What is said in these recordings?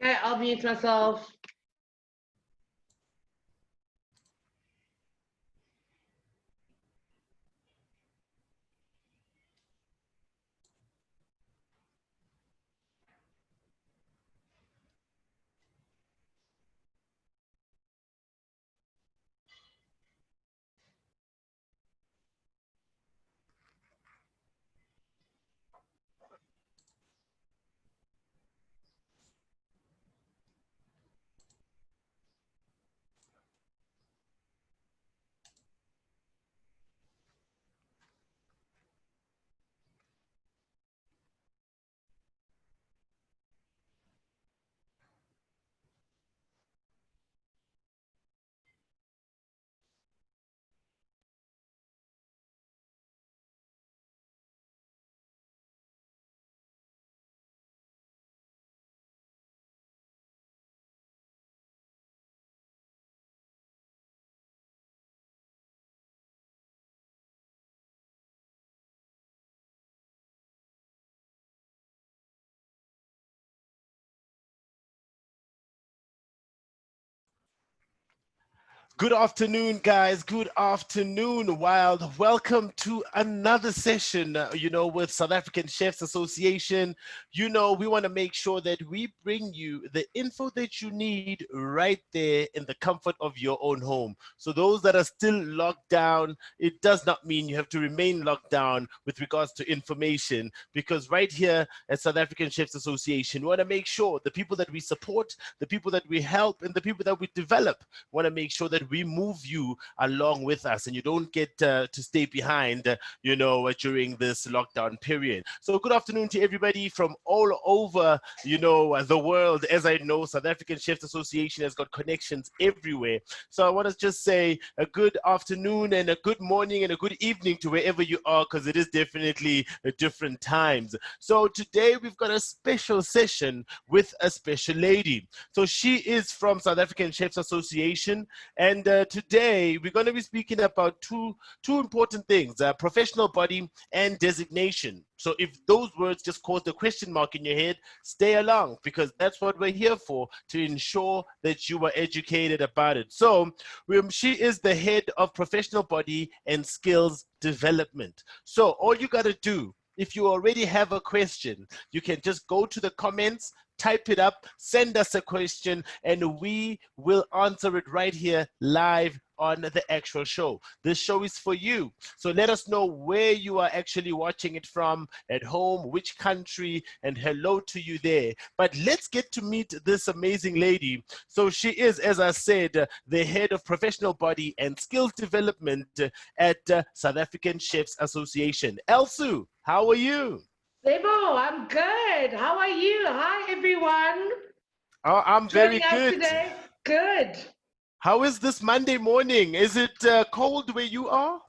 Okay, I'll mute myself. Good afternoon, guys. Good afternoon, Wild. Welcome to another session, with South African Chefs Association. We want to make sure that we bring you the info that you need right there in the comfort of your own home. So those that are still locked down, it does not mean you have to remain locked down with regards to information, because right here at South African Chefs Association, we want to make sure the people that we support, the people that we help, and the people that we develop want to make sure that we move you along with us and you don't get to stay behind, during this lockdown period. So good afternoon to everybody from all over, the world. As I know, South African Chefs Association has got connections everywhere. So I want to just say a good afternoon and a good morning and a good evening to wherever you are, because it is definitely different times. So today we've got a special session with a special lady. So she is from South African Chefs Association, and today we're going to be speaking about two important things: professional body and designation. So if those words just cause the question mark in your head, stay along, because that's what we're here for, to ensure that you are educated about it. So she is the head of professional body and skills development. So all you got to do, if you already have a question, you can just go to the comments, type it up, send us a question, and we will answer it right here live on the actual show. This show is for you. So let us know where you are actually watching it from, at home, which country, and hello to you there. But let's get to meet this amazing lady. So she is, as I said, the head of professional body and skills development at South African Chefs Association. Elsu, how are you? Sebo, I'm good. How are you? Hi, everyone. Oh, I'm very Joining us good. today? Good. How is this Monday morning? Is it cold where you are?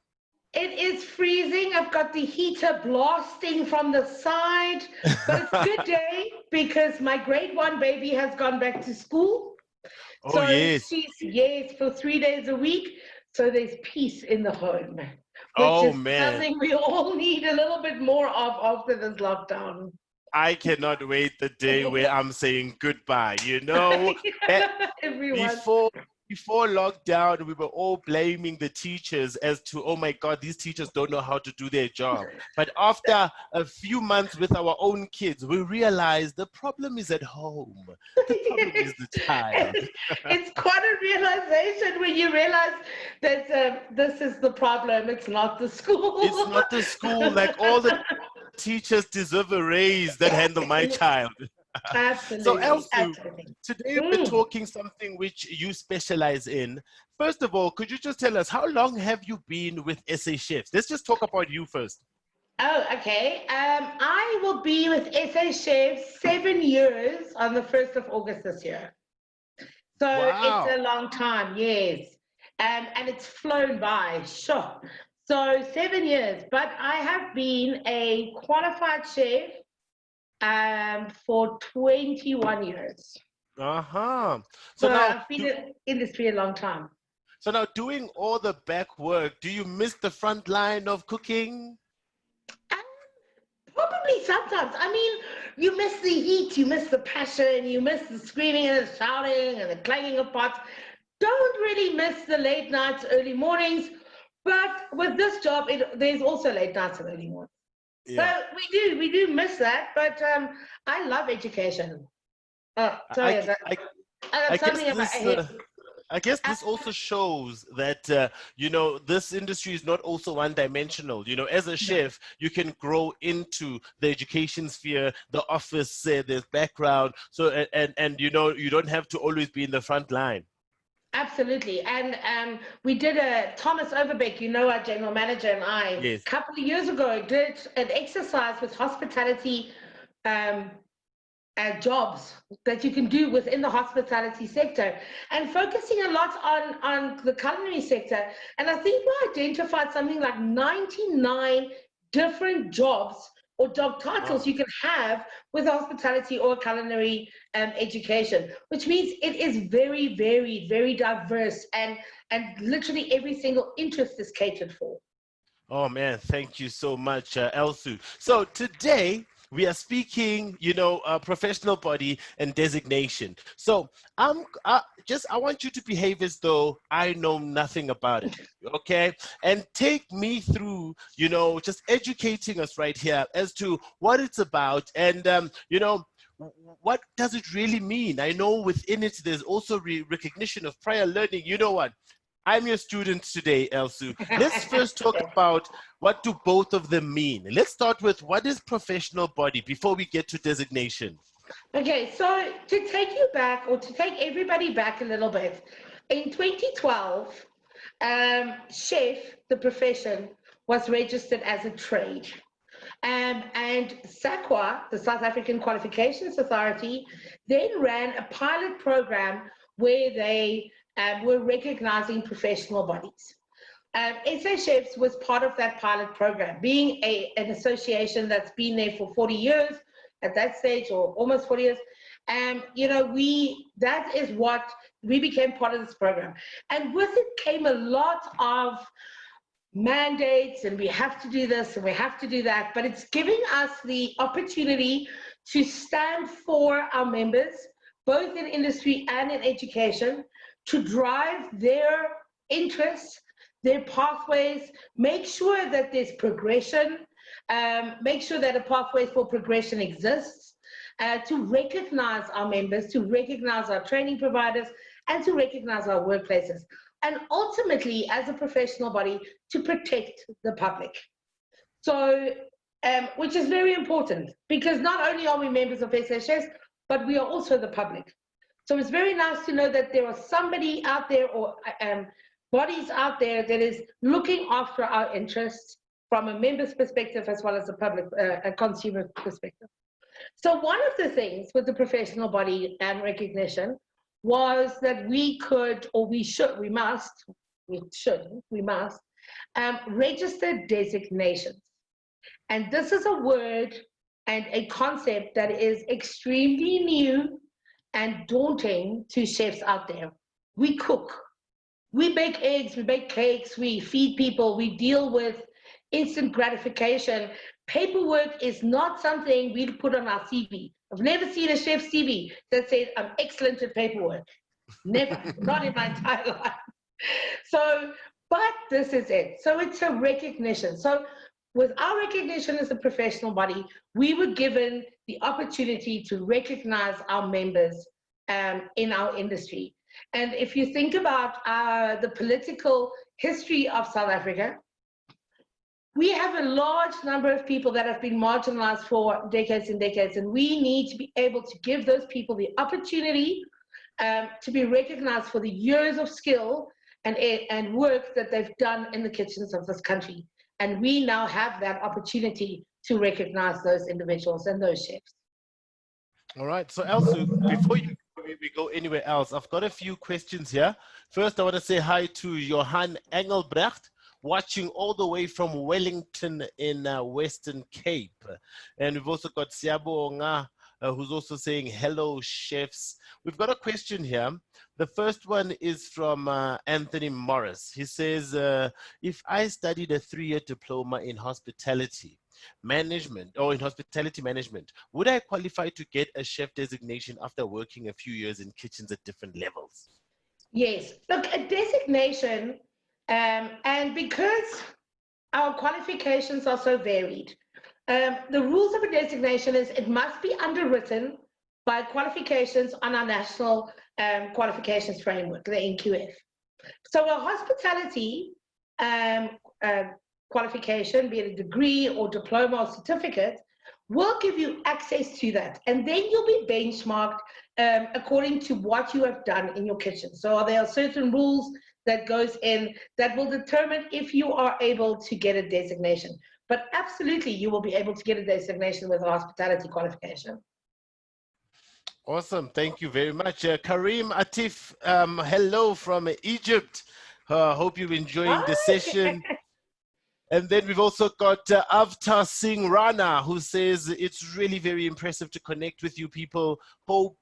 It is freezing. I've got the heater blasting from the side, but it's a good day because my grade one baby has gone back to school. Oh, So yes. she's, yes, for 3 days a week. So there's peace in the home, which Oh, is man. something we all need a little bit more of after this lockdown. I cannot wait the day where I'm saying goodbye. Eh, Everyone. before before lockdown, we were all blaming the teachers as to, oh my God, these teachers don't know how to do their job. But after a few months with our own kids, we realized the problem is at home. The problem is the child. It's quite a realization when you realize that this is the problem. It's not the It's school. not the school. Like, all the teachers deserve a raise that handle my child. So Absolutely, Elsu, absolutely. today we're Mm. talking something which you specialize in. First of all, could you just tell us, how long have you been with SA Chefs? Let's just talk about you first. Oh, okay. I will be with SA Chefs 7 years on the 1st of August this year. So it's Wow. a long time, yes. And it's flown by, sure. So 7 years, but I have been a qualified chef for 21 years. Uh-huh. So So now I've been do in the industry a long time. so now doing all the back work, do you miss the front line of cooking? Um, Probably sometimes. I mean, you miss the heat, you miss the passion, you miss the screaming and the shouting and the clanging of pots. Don't really miss the late nights, early mornings. But with this job, there's also late nights and early mornings. So Yeah. we do miss that. But I love education. I, Sorry, I, I I got guess something in my this head. I guess this also shows that this industry is not also one-dimensional. As a chef, you can grow into the education sphere, the office, there's background. So and you don't have to always be in the front line. Absolutely. And we did Thomas Overbeck, our general manager, and I, a Yes. couple of years ago, did an exercise with hospitality um, jobs that you can do within the hospitality sector, and focusing a lot on the culinary sector. And I think we identified something like 99 different jobs or job titles Wow. you can have with hospitality or culinary education, which means it is very varied, very diverse, and literally every single interest is catered for. Oh man, thank you so much, Elsu. So today we are speaking, professional body and designation. So I want you to behave as though I know nothing about it, okay? And take me through, just educating us right here as to what it's about, and what does it really mean? I know within it there's also recognition of prior learning. You know what? I'm your student today, Elsu. Let's first talk about what do both of them mean. Let's start with what is professional body before we get to designation. Okay, so to take you back, or to take everybody back a little bit, in 2012, chef, the profession, was registered as a trade. And SAQA, the South African Qualifications Authority, then ran a pilot program where they were recognizing professional bodies. SA Chefs was part of that pilot program, being an association that's been there for 40 years at that stage, or almost 40 years. That is what we became part of this program. And with it came a lot of mandates, and we have to do this and we have to do that, but it's giving us the opportunity to stand for our members, both in industry and in education, to drive their interests, their pathways, make sure that there's progression, make sure that a pathway for progression exists, to recognize our members, to recognize our training providers, and to recognize our workplaces. And ultimately, as a professional body, to protect the public. So, which is very important, because not only are we members of SHS, but we are also the public. So it's very nice to know that there are somebody out there, or bodies out there, that is looking after our interests from a member's perspective as well as a public, a consumer perspective. So one of the things with the professional body and recognition was that we could, or we should, we must, we shouldn't, we must, register designations. And this is a word and a concept that is extremely new and daunting to chefs out there. We cook, we bake eggs, we bake cakes, we feed people, we deal with instant gratification. Paperwork is not something we put on our CV. I've never seen a chef's CV that says, I'm excellent at paperwork. Never, not in my entire life. So, but this is it. So it's a recognition. So with our recognition as a professional body, we were given the opportunity to recognize our members in our industry. And if you think about the political history of South Africa, we have a large number of people that have been marginalized for decades and decades, and we need to be able to give those people the opportunity to be recognized for the years of skill and work that they've done in the kitchens of this country. And we now have that opportunity to recognize those individuals and those chefs. All right. So Elsu, before we go anywhere else, I've got a few questions here. First, I want to say hi to Johan Engelbrecht, watching all the way from Wellington in Western Cape. And we've also got Siabo Nga, who's also saying, hello, chefs. We've got a question here. The first one is from Anthony Morris. He says, if I studied a 3-year diploma in hospitality management or in hospitality management, would I qualify to get a chef designation after working a few years in kitchens at different levels? Yes. Look, a designation, and because our qualifications are so varied, the rules of a designation is it must be underwritten by qualifications on our national qualifications framework, the NQF. So a hospitality um, uh, qualification, be it a degree or diploma or certificate, will give you access to that. And then you'll be benchmarked according to what you have done in your kitchen. So there are certain rules that goes in that will determine if you are able to get a designation. But absolutely, you will be able to get a designation with a hospitality qualification. Awesome. Thank you very much. Kareem Atif, hello from Egypt. Hope you're enjoying the Hi. session. And then we've also got Avtar Singh Rana, who says it's really very impressive to connect with you people. Hope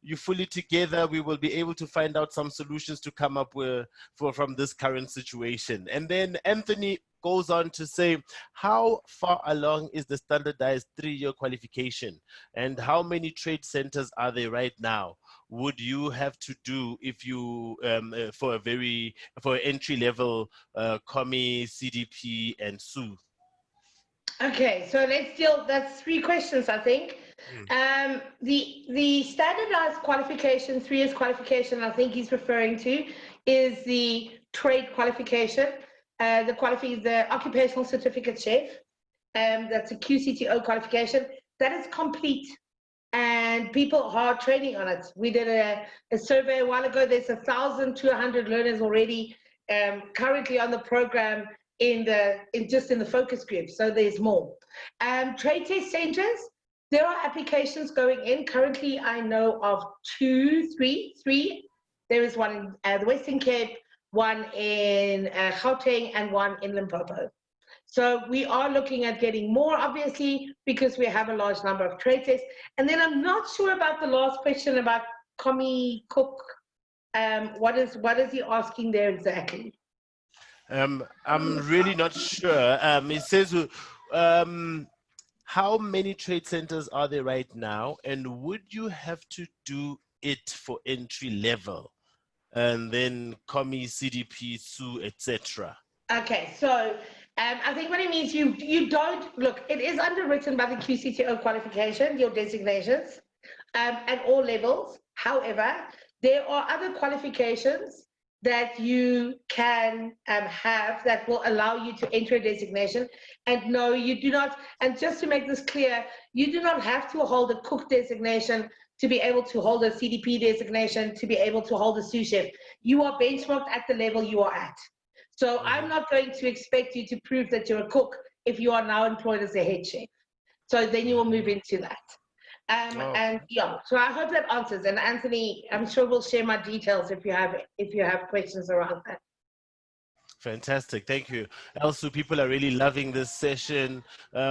you're fully together. We will be able to find out some solutions to come up with from this current situation. And then Anthony goes on to say, how far along is the standardized 3-year qualification? And how many trade centers are there right now? Would you have to do if you for entry level COMI, CDP, and SU? Okay, so let's deal. That's 3 questions, I think. The standardized qualification, 3 years qualification, I think he's referring to, is the trade qualification, the occupational certificate chef. That's a QCTO qualification. That is complete, and people are training on it. We did a survey a while ago. There's 1,200 learners already currently on the program in the focus group. So there's more. Trade test centers. There are applications going in. Currently, I know of three. There is one in the Western Cape, one in Gauteng, and one in Limpopo. So we are looking at getting more, obviously, because we have a large number of trade tests. And then I'm not sure about the last question about Commie Cook. What is he asking there exactly? I'm really not sure. It says, how many trade centers are there right now? And would you have to do it for entry level? And then COMI, CDP, SU, etc. Okay, so I think what it means, you don't, look, it is underwritten by the QCTO qualification, your designations, at all levels. However, there are other qualifications that you can have that will allow you to enter a designation. And no, you do not, and just to make this clear, you do not have to hold a cook designation to be able to hold a CDP designation, to be able to hold a sous chef. You are benchmarked at the level you are at. So I'm not going to expect you to prove that you're a cook if you are now employed as a head chef. So then you will move into that. And yeah, so I hope that answers. And Anthony, I'm sure we'll share my details if you have questions around that. Fantastic, thank you. Also, people are really loving this session.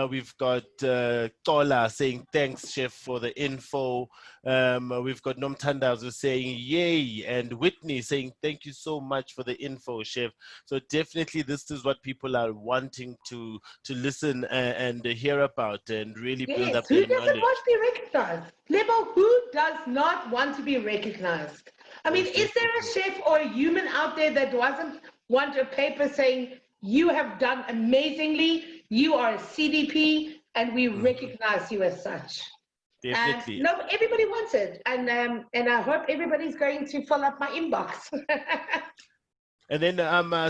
We've got Tola saying thanks, Chef, for the info. We've got Nomtandazo saying yay, and Whitney saying thank you so much for the info, Chef. So definitely, this is what people are wanting to listen and hear about, and really build up Who their doesn't knowledge. want to be recognized? Lebo, who does not want to be recognized? I mean, Most is there a definitely. chef or a human out there that doesn't want a paper saying, you have done amazingly, you are a CDP, and we recognize you as such? And Definitely. no, everybody wants it. And I hope everybody's going to fill up my inbox. And then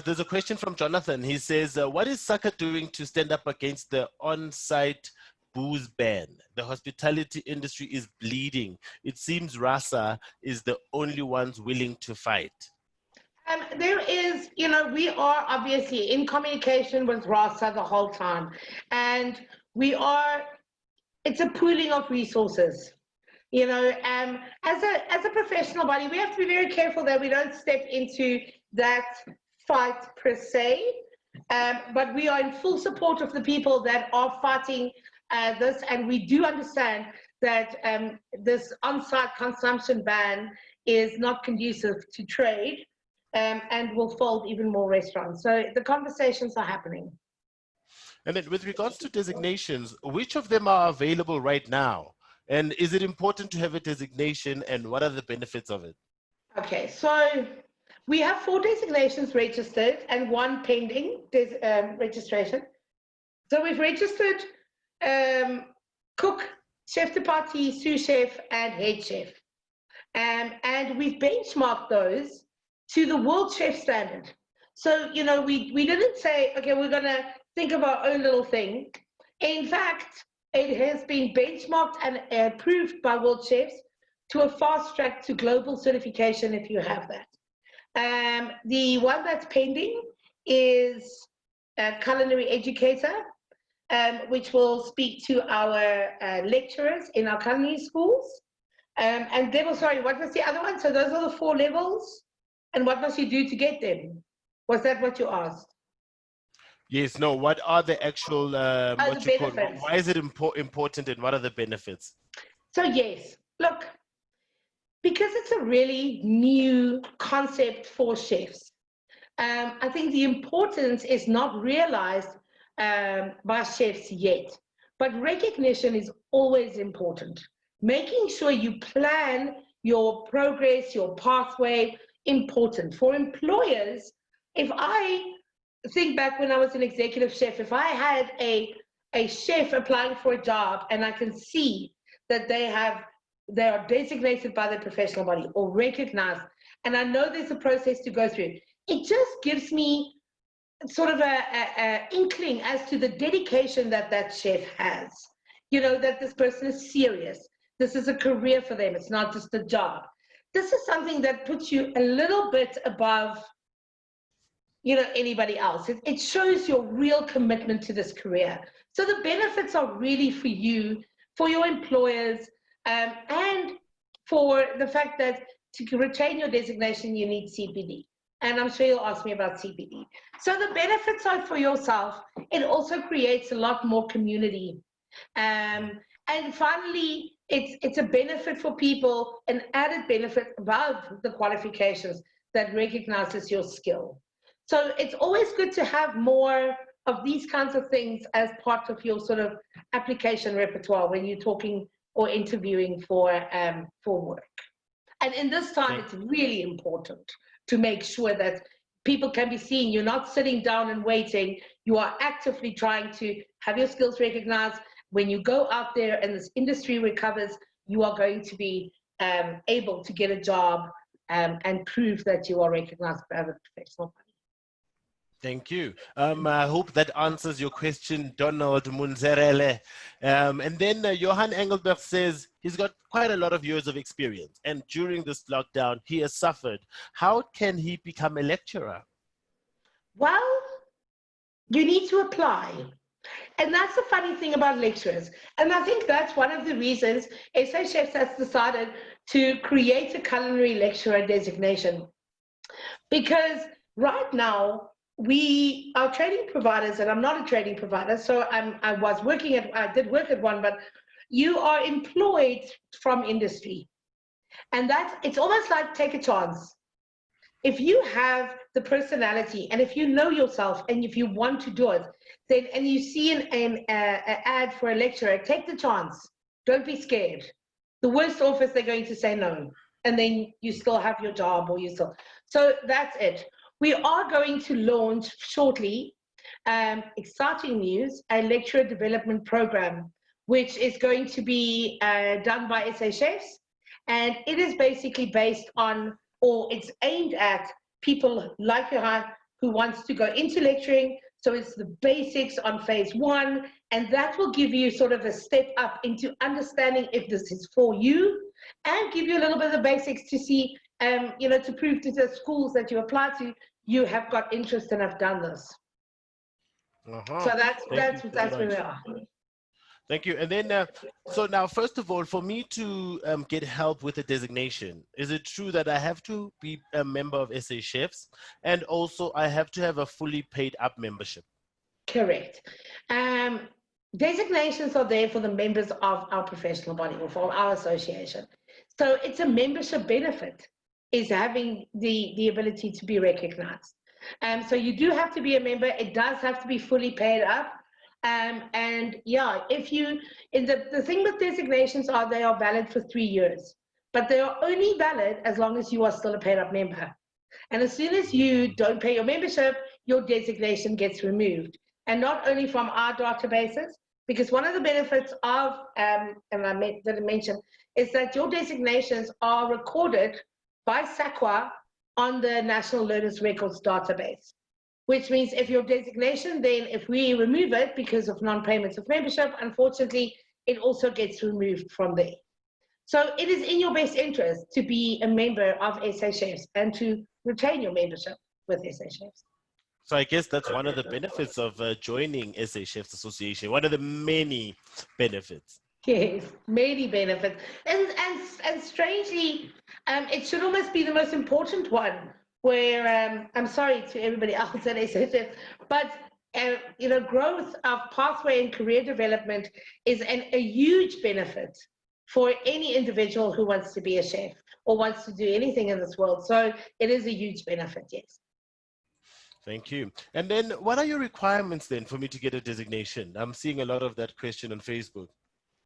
there's a question from Jonathan. He says, what is SACA doing to stand up against the on-site booze ban? The hospitality industry is bleeding. It seems RASA is the only ones willing to fight. There is, we are obviously in communication with RASA the whole time. And it's a pooling of resources. As a professional body, we have to be very careful that we don't step into that fight per se. But we are in full support of the people that are fighting this, and we do understand that this on-site consumption ban is not conducive to trade, and will fold even more restaurants. So the conversations are happening. And then with regards to designations, which of them are available right now? And is it important to have a designation, and what are the benefits of it? Okay, so we have 4 designations registered and 1 pending registration. So we've registered cook, chef de partie, sous chef, and head chef. And we've benchmarked those to the world chef standard. So, you know, we didn't say, okay, we're going to think of our own little thing. In fact, it has been benchmarked and approved by world chefs to a fast track to global certification if you have that. The one that's pending is a culinary educator, which will speak to our lecturers in our culinary schools. And then, sorry, what was the other one? So those are the 4 levels. And what must you do to get them? Was that what you asked? Yes, no, what are the actual, what The you call, benefits. why is it important, and what are the benefits? So yes, look, because it's a really new concept for chefs, I think the importance is not realized by chefs yet, but recognition is always important. Making sure you plan your progress, your pathway, important. For employers, if I think back when I was an executive chef, if I had a chef applying for a job and I can see that they are designated by their professional body or recognized, and I know there's a process to go through, it just gives me sort of a inkling as to the dedication that chef has. You know, that this person is serious. This is a career for them. It's not just a job. This is something that puts you a little bit above, you know, anybody else. It shows your real commitment to this career. So the benefits are really for you, for your employers, and for the fact that to retain your designation, you need CPD. And I'm sure you'll ask me about CPD. So the benefits are for yourself. It also creates a lot more community. And finally, it's a benefit for people, an added benefit above the qualifications that recognizes your skill. So it's always good to have more of these kinds of things as part of your sort of application repertoire when you're talking or interviewing for work. And in this time, it's really important to make sure that people can be seen. You're not sitting down and waiting. You are actively trying to have your skills recognized. When you go out there and this industry recovers, you are going to be able to get a job and prove that you are recognized by the professional body. Thank you. I hope that answers your question, Donald Munzerele. And then Johan Engelbert says he's got quite a lot of years of experience, and during this lockdown, he has suffered. How can he become a lecturer? Well, you need to apply. And that's the funny thing about lecturers. And I think that's one of the reasons SA Chefs has decided to create a culinary lecturer designation. Because right now, we are training providers, and I'm not a training provider, so I did work at one, but you are employed from industry. And it's almost like take a chance. If you have the personality, and if you know yourself, and if you want to do it, then, and you see an ad for a lecturer, take the chance. Don't be scared. The worst off is they're going to say no, and then you still have your job, or you still. So that's it. We are going to launch shortly, exciting news, a lecturer development program, which is going to be done by SA Chefs. And it is basically based on, or it's aimed at people like Johan who wants to go into lecturing. So it's the basics on phase 1, and that will give you sort of a step up into understanding if this is for you, and give you a little bit of the basics to see, you know, to prove to the schools that you apply to, you have got interest and have done this. So that's where we are. Thank you. And then, so now, first of all, for me to get help with a designation, is it true that I have to be a member of SA Chefs, and also I have to have a fully paid up membership? Correct. Designations are there for the members of our professional body or for our association. So it's a membership benefit, is having the ability to be recognized. So you do have to be a member. It does have to be fully paid up. And yeah, if you, in the thing with designations are they are valid for 3 years, but they are only valid as long as you are still a paid up member. And as soon as you don't pay your membership, your designation gets removed. And not only from our databases, because one of the benefits of, and I didn't mention, is that your designations are recorded by SAQA on the National Learners Records database, which means if your designation, then if we remove it because of non-payments of membership, unfortunately, it also gets removed from there. So it is in your best interest to be a member of SA Chefs and to retain your membership with SA Chefs. So I guess that's one of the benefits of joining SA Chefs Association. One of the many benefits. Yes, many benefits. And strangely, it should almost be the most important one, where I'm sorry to everybody else at SA Chefs, but growth of pathway and career development is a huge benefit for any individual who wants to be a chef or wants to do anything in this world. So it is a huge benefit, yes. Thank you. And then what are your requirements then for me to get a designation? I'm seeing a lot of that question on Facebook.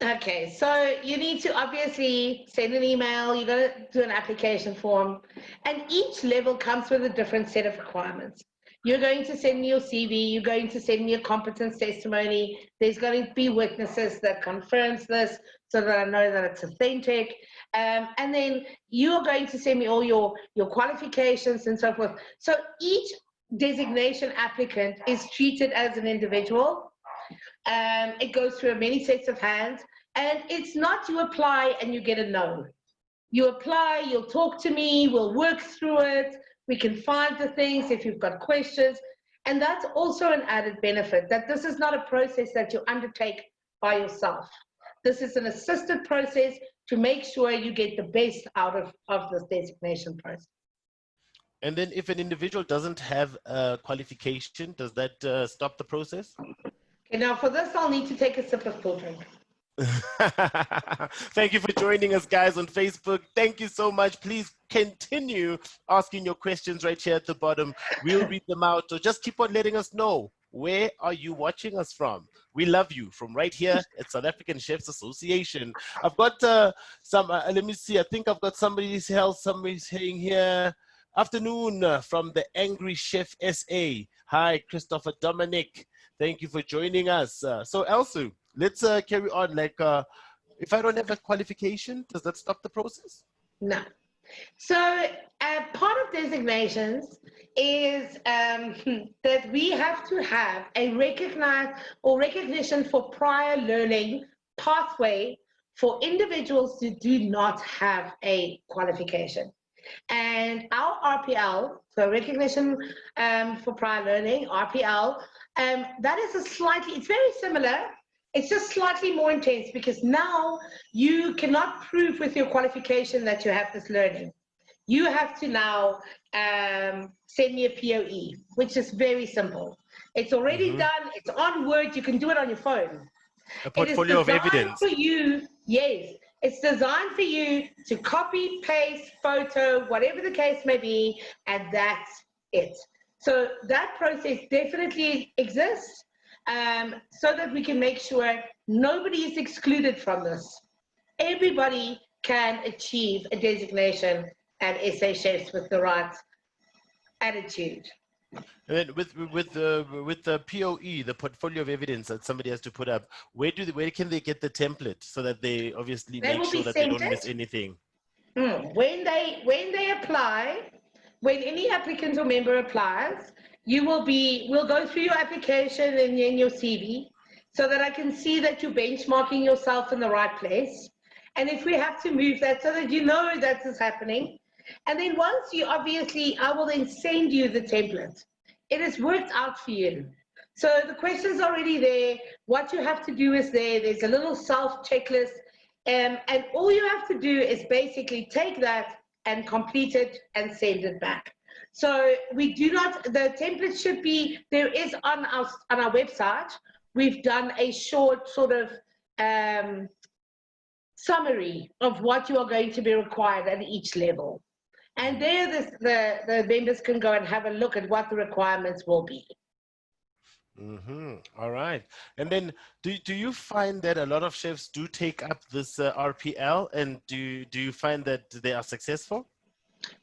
Okay, so you need to obviously send an email, you're going to do an application form, and each level comes with a different set of requirements. You're going to send me your CV, you're going to send me a competence testimony, there's going to be witnesses that confirms this so that I know that it's authentic, and then you're going to send me all your qualifications and so forth. So each designation applicant is treated as an individual. It goes through many sets of hands, and it's not you apply and you get a no. You apply, you'll talk to me, we'll work through it, we can find the things if you've got questions, and that's also an added benefit, that this is not a process that you undertake by yourself. This is an assisted process to make sure you get the best out of this designation process. And then if an individual doesn't have a qualification, does that stop the process? Okay, now for this, I'll need to take a sip of cool drink. Thank you for joining us, guys, on Facebook. Thank you so much. Please continue asking your questions right here at the bottom. We'll read them out. So just keep on letting us know, where are you watching us from? We love you from right here at South African Chefs Association. I've got some, let me see, I think I've got somebody's saying here. Afternoon from the Angry Chef SA. Hi, Christopher Dominic. Thank you for joining us. So Elsu, let's carry on. Like, if I don't have a qualification, does that stop the process? No. So part of designations is that we have to have a recognition for prior learning pathway for individuals who do not have a qualification. And our RPL, so recognition for prior learning, RPL, that is it's very similar. It's just slightly more intense because now you cannot prove with your qualification that you have this learning. You have to now send me a POE, which is very simple. It's already done. It's on Word. You can do it on your phone. A portfolio of evidence. For you, yes. It's designed for you to copy, paste, photo, whatever the case may be, and that's it. So that process definitely exists so that we can make sure nobody is excluded from this. Everybody can achieve a designation at SA Chefs with the right attitude. And then with the POE, the portfolio of evidence that somebody has to put up, where can they get the template so that they obviously make sure that they don't miss anything? When they apply, when any applicant or member applies, we'll go through your application and your CV so that I can see that you're benchmarking yourself in the right place. And if we have to move that so that you know that is happening. And then once I will then send you the template. It is worked out for you. So the question's already there. What you have to do is there's a little self-checklist. And all you have to do is basically take that and complete it and send it back. So the template should be, there is on our website, we've done a short sort of summary of what you are going to be required at each level. And there the members can go and have a look at what the requirements will be. All right. And then do you find that a lot of chefs do take up this RPL, and do you find that they are successful?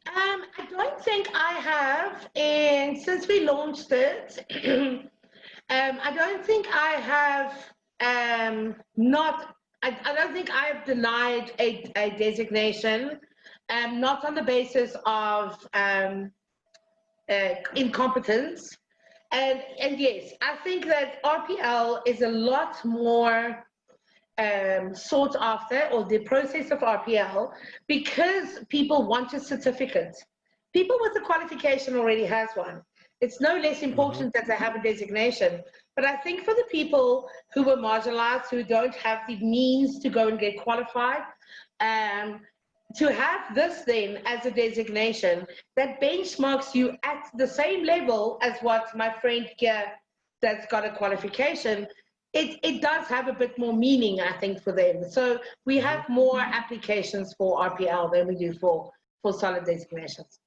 I don't think I have, and since we launched it, I don't think I have not. I don't think I have denied a designation, not on the basis of incompetence. And yes, I think that RPL is a lot more sought after, or the process of RPL, because people want a certificate. People with a qualification already has one. It's no less Hmm. important that they have a designation. But I think for the people who were marginalized, who don't have the means to go and get qualified, um, to have this then as a designation that benchmarks you at the same level as what my friend here that's got a qualification, it does have a bit more meaning, I think, for them. So we have Hmm. more applications for RPL than we do for solid designations.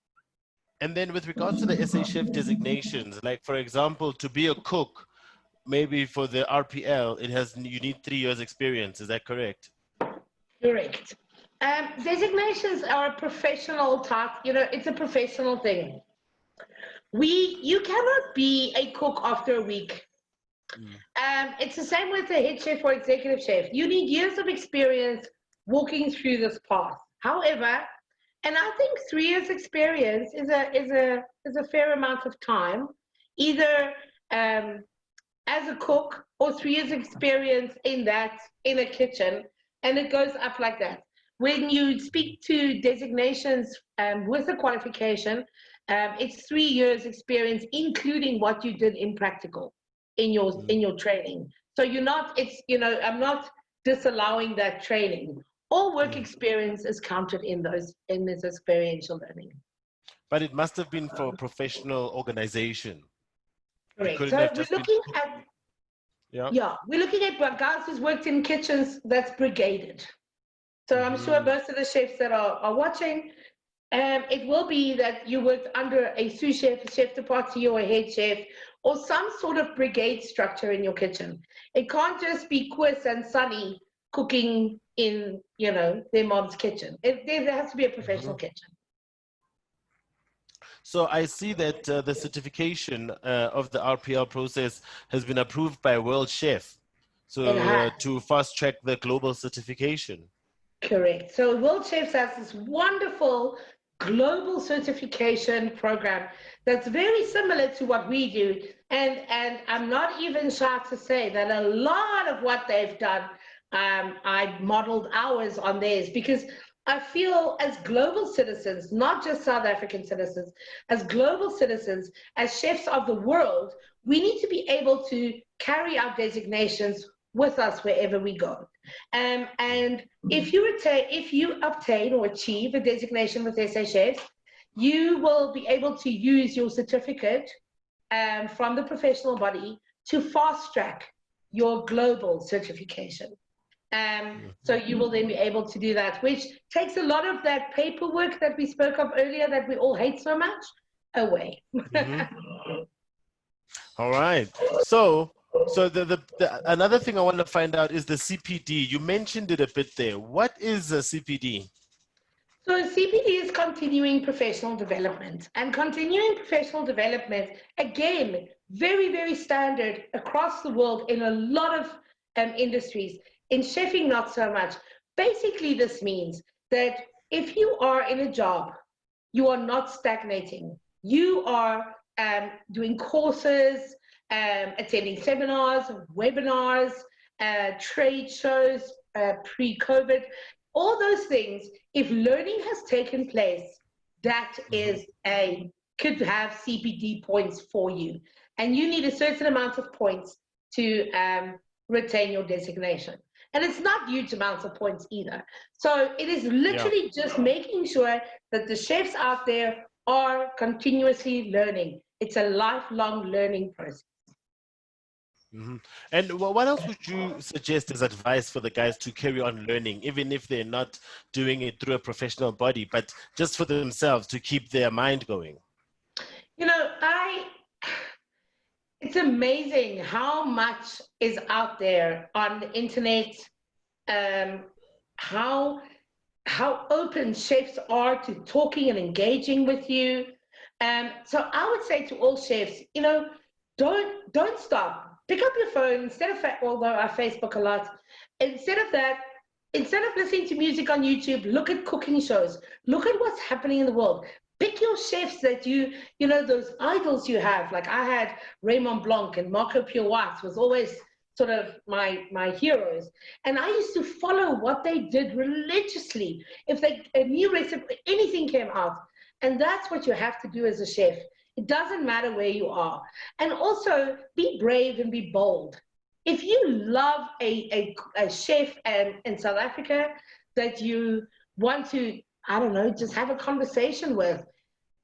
And then with regards to the SA chef designations, like for example, to be a cook, maybe for the RPL, you need 3 years experience. Is that correct? Correct. Designations are a professional task. You know, it's a professional thing. You cannot be a cook after a week. Mm. It's the same with the head chef or executive chef. You need years of experience walking through this path. However, and I think 3 years experience is a fair amount of time, either um, as a cook or 3 years experience in a kitchen, and it goes up like that. When you speak to designations with a qualification, it's 3 years experience, including what you did in practical in Mm. your training. So you're not, it's, you know, I'm not disallowing that training. All work Mm. experience is counted in this experiential learning. But it must have been for a professional organization. It Correct. couldn't So have we're just been. looking at, Yeah. yeah, we're looking at guys who's worked in kitchens that's brigaded. So I'm sure Hmm. most of the chefs that are watching, it will be that you worked under a sous chef, a chef de partie, or a head chef, or some sort of brigade structure in your kitchen. It can't just be Chris and Sunny cooking in, you know, their mom's kitchen. There has to be a professional Hmm. kitchen. So I see that the certification of the RPL process has been approved by World Chef. It So has. to fast track the global certification. Correct. So World Chefs has this wonderful global certification program that's very similar to what we do. And I'm not even shy to say that a lot of what they've done, I modeled ours on theirs, because I feel as global citizens, not just South African citizens, as global citizens, as chefs of the world, we need to be able to carry our designations with us wherever we go. And if you obtain or achieve a designation with SHS, you will be able to use your certificate from the professional body to fast track your global certification. So Mhm. you will then be able to do that, which takes a lot of that paperwork that we spoke of earlier that we all hate so much away. Mhm. All right. So, so another thing I want to find out is the CPD. You mentioned it a bit there. What is a CPD? So CPD is continuing professional development, and continuing professional development, again, very, very standard across the world in a lot of industries. In chefing, not so much. Basically, this means that if you are in a job, you are not stagnating. You are doing courses, attending seminars, webinars, trade shows, pre-COVID, all those things. If learning has taken place, that Mhm. is a could have CPD points for you, and you need a certain amount of points to retain your designation. And it's not huge amounts of points either. So it is Yeah. literally just making sure that the chefs out there are continuously learning. It's a lifelong learning process. Mhm. And what else would you suggest as advice for the guys to carry on learning, even if they're not doing it through a professional body, but just for themselves to keep their mind going? You know, It's amazing how much is out there on the internet, um, how how open chefs are to talking and engaging with you. So I would say to all chefs, don't stop. Pick up your phone instead of although I Facebook a lot. Instead of that, instead of listening to music on YouTube, look at cooking shows. Look at what's happening in the world. Pick your chefs that those idols you have. Like I had Raymond Blanc and Marco Pierre was always sort of my heroes. And I used to follow what they did religiously. If a new recipe, anything came out. And that's what you have to do as a chef. It doesn't matter where you are. And also be brave and be bold. If you love a chef in South Africa that you want to, I don't know, just have a conversation with,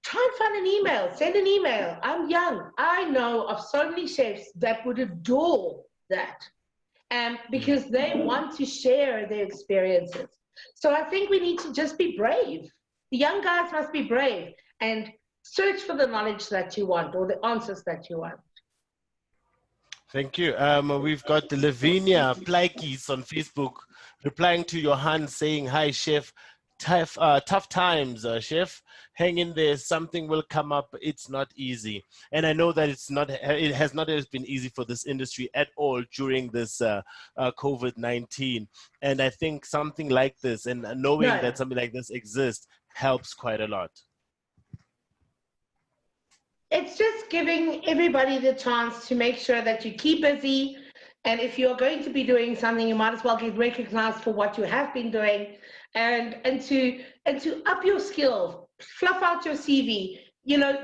try and find an email, send an email. I'm young. I know of so many chefs that would adore that, because they want to share their experiences. So I think we need to just be brave. The young guys must be brave and search for the knowledge that you want or the answers that you want. Thank you. We've got Lavinia Plaikis on Facebook replying to Johan saying, "Hi, chef. Tough times, chef. Hang in there. Something will come up. It's not easy." And I know that it has not always been easy for this industry at all during this COVID-19. And I think something like this and knowing that something like this exists helps quite a lot. It's just giving everybody the chance to make sure that you keep busy. And if you're going to be doing something, you might as well get recognized for what you have been doing, and to up your skills, fluff out your CV,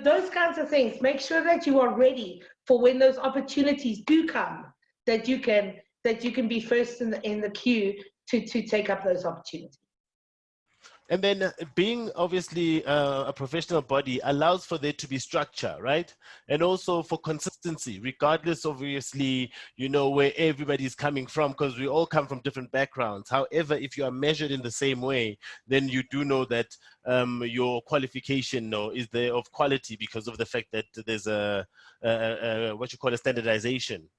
those kinds of things. Make sure that you are ready for when those opportunities do come, that you can be first in the queue to take up those opportunities. And then being obviously a professional body allows for there to be structure, right? And also for consistency, regardless obviously, where everybody's coming from, because we all come from different backgrounds. However, if you are measured in the same way, then you do know that your qualification is there of quality because of the fact that there's what you call a standardization.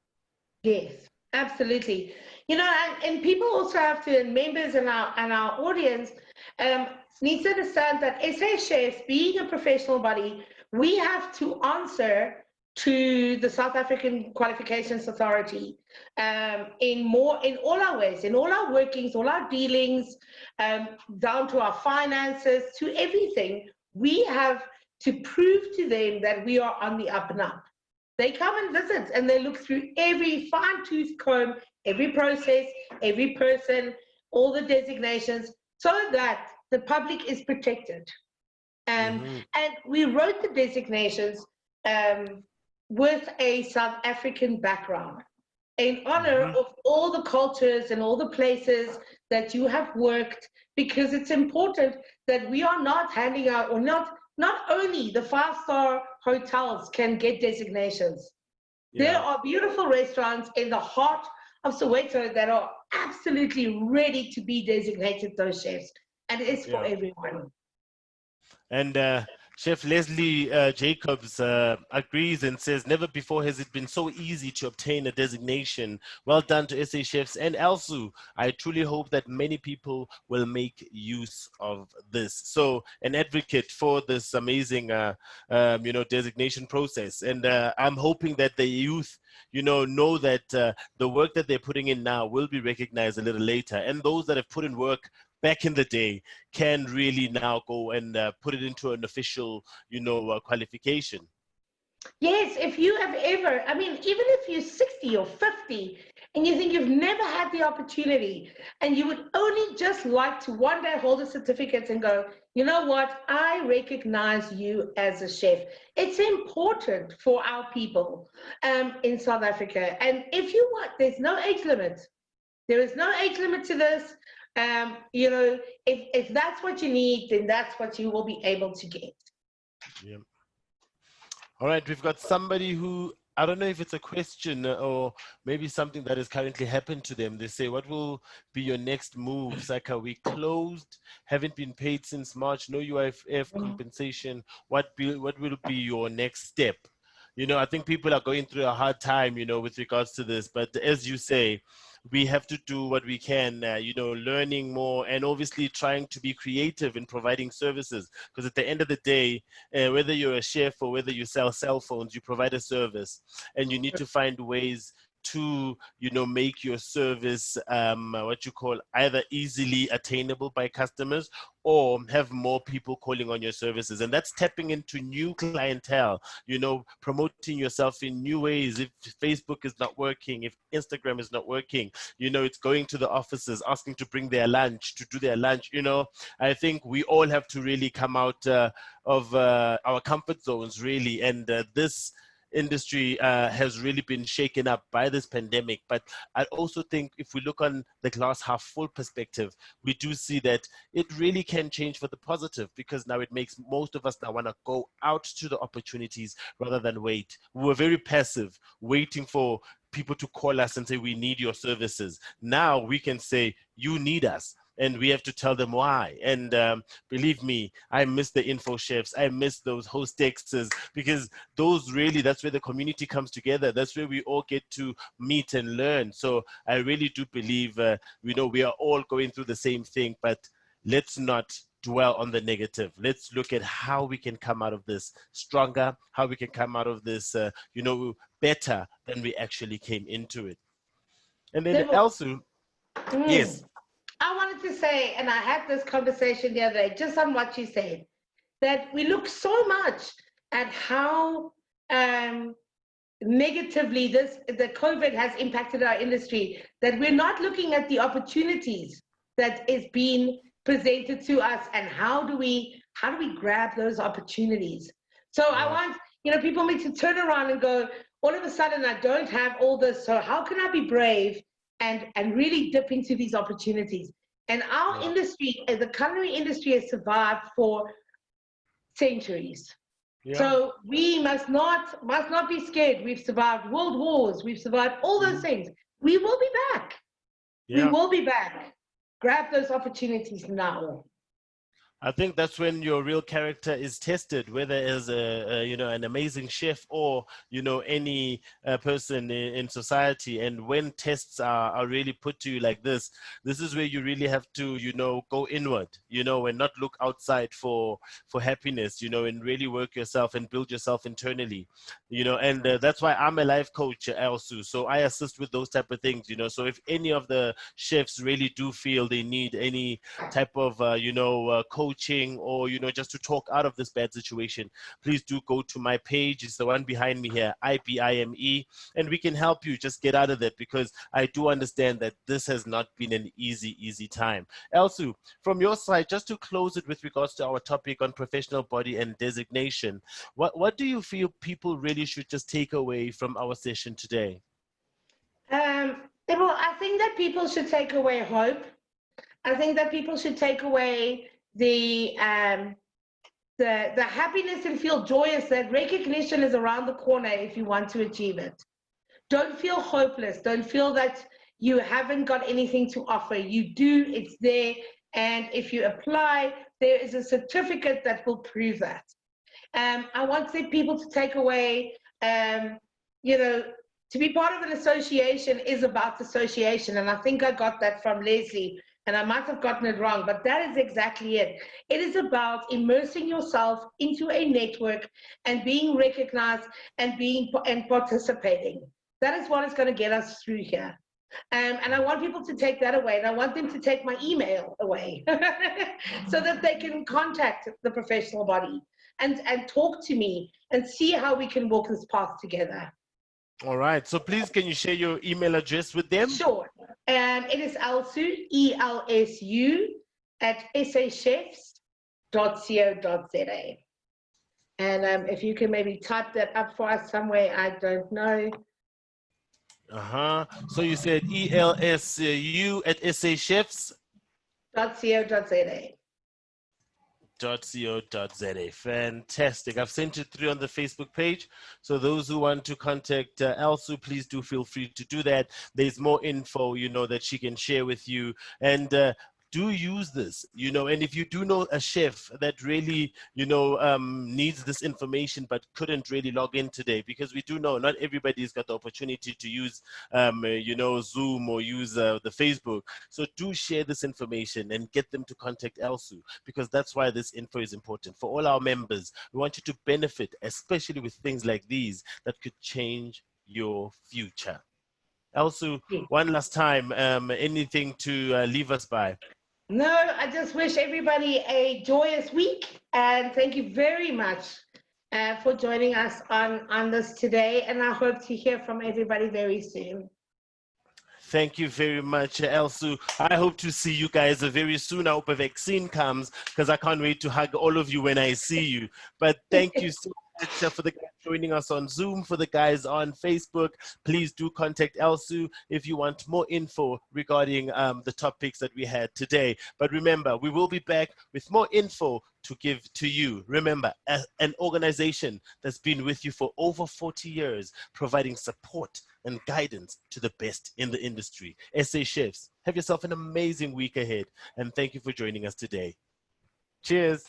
Yes, absolutely. And people also have to, and members and our audience, needs to understand that SA Chefs, being a professional body, we have to answer to the South African Qualifications Authority in all our ways, in all our workings, all our dealings, down to our finances, to everything. We have to prove to them that we are on the up and up. They come and visit and they look through every fine-tooth comb, every process, every person, all the designations, so that the public is protected. And we wrote the designations with a South African background in honor of all the cultures and all the places that you have worked, because it's important that we are not handing out, or not only the 5-star hotels can get designations. Yeah. There are beautiful restaurants in the heart of Soweto that are absolutely ready to be designated those chefs. And it's for everyone. And Chef Leslie Jacobs agrees and says, "Never before has it been so easy to obtain a designation. Well done to SA Chefs and ALSU. I truly hope that many people will make use of this." So an advocate for this amazing, designation process. And I'm hoping that the youth, know that the work that they're putting in now will be recognized a little later. And those that have put in work back in the day can really now go and put it into an official, qualification. Yes, if you have ever, even if you're 60 or 50 and you think you've never had the opportunity and you would only just like to one day hold a certificate and go, you know what, I recognize you as a chef. It's important for our people in South Africa. And if you want, there's no age limit. There is no age limit to this. If that's what you need, then that's what you will be able to get. Yeah. All right, we've got somebody who, I don't know if it's a question or maybe something that has currently happened to them. They say, "What will be your next move, Saka? We closed, haven't been paid since March, no UIF compensation. What will be your next step?" I think people are going through a hard time, with regards to this. But as you say, we have to do what we can, learning more and obviously trying to be creative in providing services. Because at the end of the day, whether you're a chef or whether you sell cell phones, you provide a service, and you need to find ways to make your service what you call either easily attainable by customers or have more people calling on your services. And that's tapping into new clientele, promoting yourself in new ways. If Facebook is not working, if Instagram is not working, it's going to the offices, asking to bring their lunch, to do their lunch. I think we all have to really come out of our comfort zones, really. And this industry has really been shaken up by this pandemic. But I also think if we look on the glass half full perspective, we do see that it really can change for the positive, because now it makes most of us now want to go out to the opportunities rather than wait. We were very passive, waiting for people to call us and say, we need your services. Now we can say, you need us. And we have to tell them why. And believe me, I miss the info chefs. I miss those hostesses, because that's where the community comes together. That's where we all get to meet and learn. So I really do believe, we are all going through the same thing, but let's not dwell on the negative. Let's look at how we can come out of this stronger, how we can come out of this, better than we actually came into it. And then Elsu, yes. I wanted to say, and I had this conversation the other day, just on what you said, that we look so much at how negatively the COVID has impacted our industry, that we're not looking at the opportunities that is being presented to us, and how do we grab those opportunities. So I want people need to turn around and go, all of a sudden I don't have all this, so how can I be brave and really dip into these opportunities? And our industry, the culinary industry, has survived for centuries. So we must not be scared. We've survived world wars. We've survived all those things. We will be back. We will be back. Grab those opportunities now. I think that's when your real character is tested, whether as an amazing chef or any person in society. And when tests are really put to you like this is where you really have to go inward, and not look outside for happiness, and really work yourself and build yourself internally, and that's why I'm a life coach, Elsu. So I assist with those type of things, so if any of the chefs really do feel they need any type of coaching or just to talk out of this bad situation, please do go to my page. It's the one behind me here, IBIME, and we can help you just get out of that, because I do understand that this has not been an easy time. Elsu, from your side, just to close it with regards to our topic on professional body and designation, what do you feel people really should just take away from our session today? Well, I think that people should take away hope. I think that people should take away the happiness and feel joyous that recognition is around the corner if you want to achieve it. Don't feel hopeless. Don't feel that you haven't got anything to offer. You do, it's there. And if you apply, there is a certificate that will prove that. I want people to take away, to be part of an association is about association. And I think I got that from Leslie, and I might have gotten it wrong, but that is exactly it. It is about immersing yourself into a network and being recognized and participating. That is what is going to get us through here. And I want people to take that away, and I want them to take my email away so that they can contact the professional body and talk to me and see how we can walk this path together. All right. So please, can you share your email address with them? Sure. It is Elsu, ELSU, at sachefs.co.za. And if you can maybe type that up for us somewhere, I don't know. So you said ELSU at sachefs.co.za. .co.za. Fantastic. I've sent it through on the Facebook page. So those who want to contact Elsu, please do feel free to do that. There's more info, that she can share with you. And do use this, you know, and if you do know a chef that really, you know, needs this information but couldn't really log in today, because we do know not everybody's got the opportunity to use, you know, Zoom or use the Facebook. So do share this information and get them to contact Elsu, because that's why this info is important for all our members. We want you to benefit, especially with things like these that could change your future. Elsu, one last time, anything to leave us by? No, I just wish everybody a joyous week, and thank you very much for joining us on this today. And I hope to hear from everybody very soon. Thank you very much, Elsu. I hope to see you guys very soon. I hope a vaccine comes, because I can't wait to hug all of you when I see you. But thank you so much for the guys joining us on Zoom, for the guys on Facebook. Please do contact Elsu if you want more info regarding the topics that we had today. But remember, we will be back with more info to give to you. Remember, an organization that's been with you for over 40 years, providing support and guidance to the best in the industry. SA Chefs, have yourself an amazing week ahead, and thank you for joining us today. Cheers.